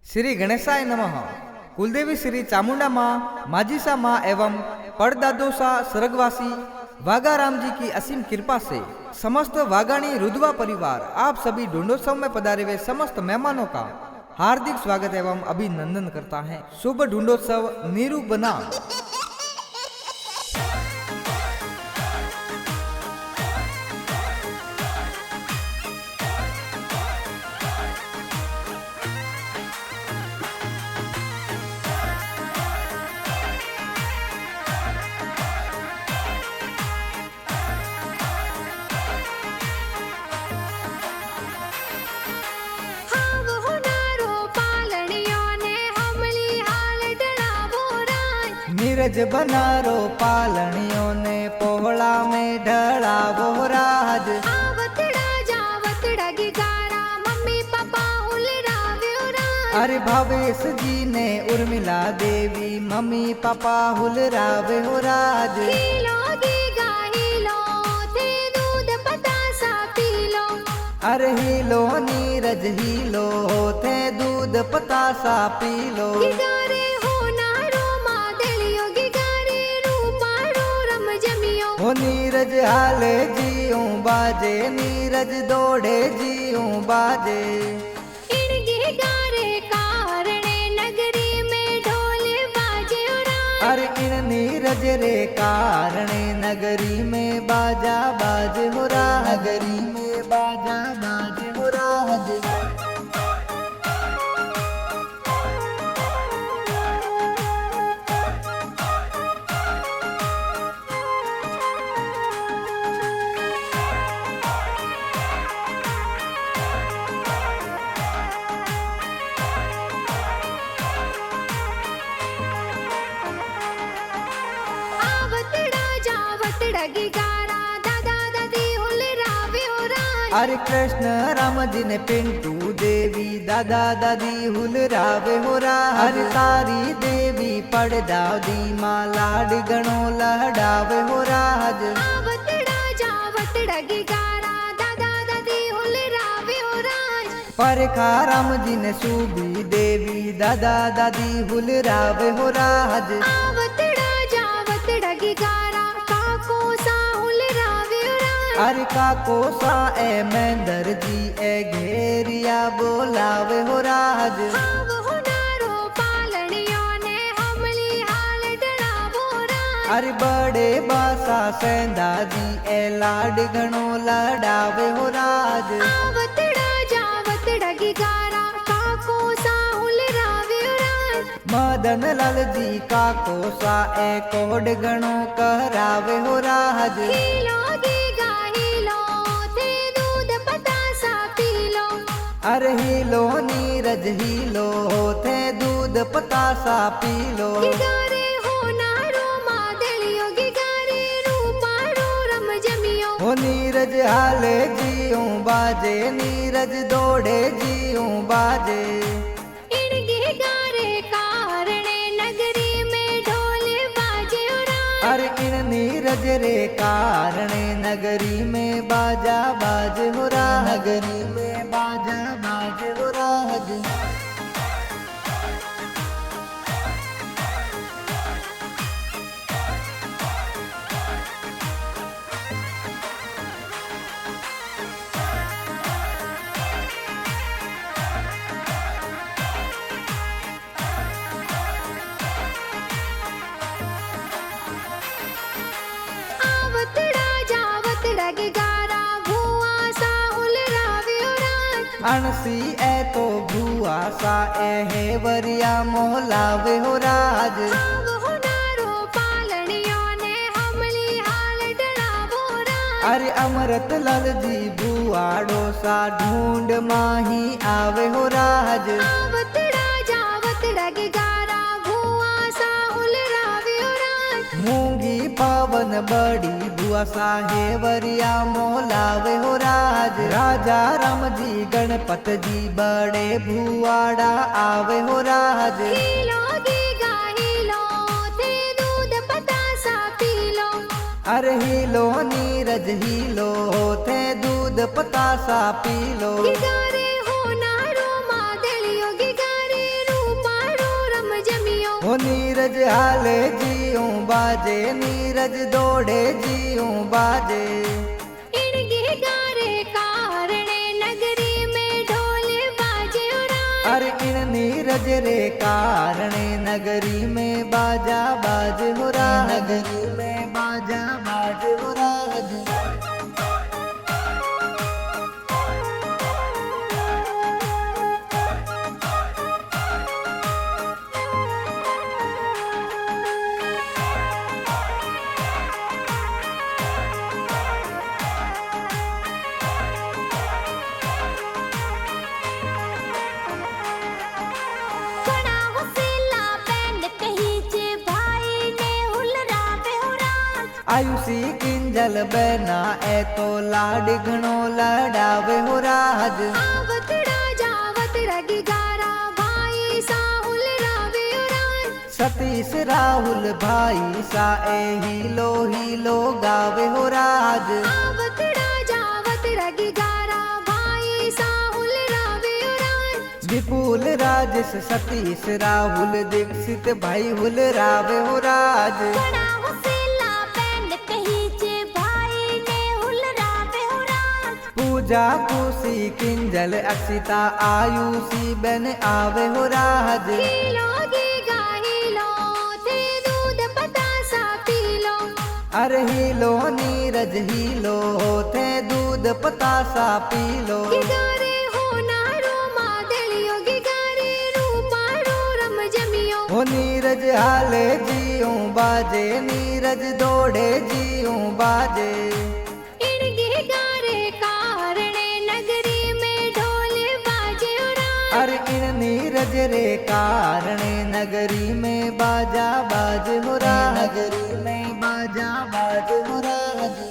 श्री गणेशाय नमः। कुलदेवी श्री चामुंडा माँ, माजिसा माँ एवं पड़दादोसा स्वर्गवासी वाघाराम जी की असीम कृपा से समस्त वाघाणी रुद्वा परिवार आप सभी ढूंढोत्सव में पधारे हुए समस्त मेहमानों का हार्दिक स्वागत एवं अभिनंदन करता है। शुभ ढूंढोत्सव नीरू बना। नीरज बनारो पालनियों ने पोहड़ा में ढड़ावो राज। आवतड़ा जावतड़ा गिगारा मम्मी पापा हुलराव्यो राज। अरे भावेश जी ने उर्मिला देवी मम्मी पापा हुलरावे हो राज। हीलो गीगा हीलो थे दूध पतासा पीलो। अरे हीलो नीरज हीलो थे दूध पतासा पीलो। गिगारे हो नारो मादलियो गिगारे रूपारो रम जमियो। हो नीरज हाले जीऊं बाजे नीरज दौड़े जीऊं बाजे। इन गिगारे कारणे नगरी में ढोल बाजे राज। अरे इन नीरज रे कारणे नगरी में बाजा बाज हो राज। नगरी में बाजा बाज हो राज। आवतड़ा जावतड़ा गिगारा दादा दादी हुलराव्यो राज। अरे कृष्ण राम जी ने पिंटू देवी दादा दादी हुलरावे हो राज। अरे तारी देवी पड़ दादी माँ लाड गणो लहडावे हो राज। आवतड़ा जावतड़ा गिगारा दादा दादी हुलराव्यो राज। परखा राम जी ने सूबी देवी दादा दादी हुलरावे हो राज। आवतड़ा जावतड़ा गिगारा काको सा हुलराव्यो राज। अरे काको सा ए मेंदर जी ए घेरिया बोलावे हो राज। हाव हुनारो पालनियो ने हमली हाल डरावो राज। अरे बड़े बासा सेंदा जी ए लाड घणो लडावे हो राज। आवतड़ा जावतड़ा गिगारा काको सा हुलराव्यो राज। मदन लाल जी काको सा ए कोड घणो करावे हो राज। हीलो गीगा हीलो थे दूध पतासा पीलो। अरे हीलो नीरज हीलो थे दूध पतासा पीलो। गिगारे हो नारो मादलियो गिगारे रूपारो रम जमियो। हो नीरज हाले जीऊं बाजे नीरज दौड़े जीऊं बाजे। इन गिगारे कारणे नगरी में ढोल बाजे राज। अरे इन नीरज रे कारणे नगरी में बाजा बाज हो राज। नगरी में बाजा बाज हो राज। आवतड़ा जावतड़ा गिगारा भुआ सा हुलराव्यो राज। अणसी ए तो भुआ सा ए है वरिया मोहलावे हो राज। हाव हुनारो पालनियो ने हमली हाल डरावो राज। अरे अमृत लाल जी बुआड़ो सा ढूंढ माही आवे हो राज। आवतड़ा जावतड़ा गिगारा भुआ सा हुलराव्यो राज। मूंगी पावन बड़ी बुआ सा है वरिया मोहलावे हो राज। राजा राम जी गणपत जी बड़े भुआड़ा आवे हो राज। हीलो गीगा हीलो थे दूध पतासा पीलो। अरे हीलो नीरज हीलो थे दूध पतासा पीलो। गिगारे हो नारो मादलियो गिगारे ओ नीरज हाले जीऊं बाजे, नीरज दौड़े जीऊं बाजे। इणगे गारे कारणे नगरी में ढोल बाजे राज। अरे इन नीरज रे कारणे नगरी में बाजा बाज हो राज, नगरी में बाजा बाज हो राज। घणा हुसेला बैंड कही जे भाई ने हुलरावे हो राज। आयुषी किंजल बहना ए तो लाड घणो लड़ावे हो राज। आवतड़ा जावत रगी गारा भाई सा हुलरावे हो राज। सतीश राहुल भाई सा ए हीलो गावे हो राज। आवतड़ा जावत रगी गारा भाई सा हुलरावे हो राज। विपुल राजेश सतीश राहुल दीक्षित भाई हुल रावे हो राज। घणा हुसेला बैंड कही जे भाई ने हुलरावे हो राज। पूजा खुशी किंजल अक्षिता आयुषी बन आवे हो राज। हीलो गीगा हीलो थे दूध पतासा पी लो। अरे हीलो नीरज हीलो थे दूध पतासा पी लो। गिगारे हो नारो मादलियो गिगारे रूपारो रम जमियो। ओ नीरज हाले जीऊं बाजे, नीरज दौड़े जीऊं बाजे। इणगे गारे कारणे नगरी में ढोल बाजे राज। अरे इन नीरज रे कारणे नगरी में बाजा बाज हो राज, नगरी में बाजा बाज हो राज।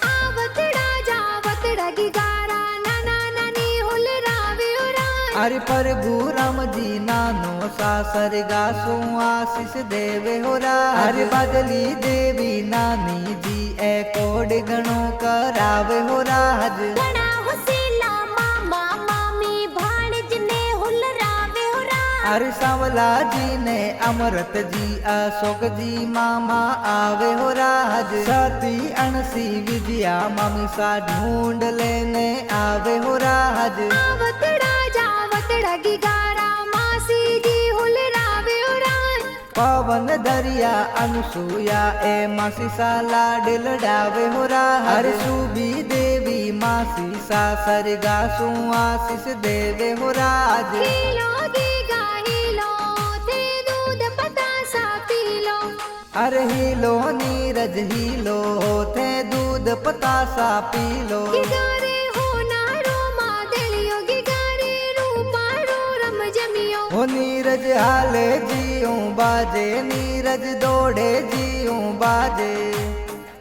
आवतड़ा जावत रगी गारा नाना नानी हुलरावे हो राज। अरे प्रभु राम जी नानो सा सरगा सो आशीष देवे हो राज। अरे बदली देवी नानी जी ए कोड गणो करावे हो राज। घणा हुसेला मामा मामी भाणज ने हुलरावे हो राज। अरे सांवला जी ने अमृत जी अशोक जी मामा आवे हो राज। सती अणसी विजया मामी सा ढूंढ लेने आवे हो राज। आवतड़ा जावत रगी गारा मासी जी हुलरावे हो राज। पवन दरिया अनुसुया ए मासी सा लाड लड़ावे हो राज। अरे सुबी देवी मासी सा सरगा सु आशीष देवे हो राज। हीलो गीगा हीलो थे दूध पतासा पी लो। अरे हीलो नीरज हीलो थे दूध पतासा पी लो। गिगारे हो नारो मादलियो गिगारे रूपारो रम जमियो। ओ नीरज हाले जीऊं बाजे, नीरज दौड़े जीऊं बाजे।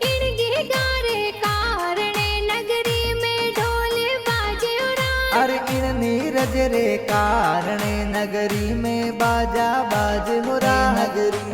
इणगे गारे कारणे नगरी में ढोल बाजे राज। अरे इन नीरज रे कारणे नगरी में बाजा बाज हो राज, नगरी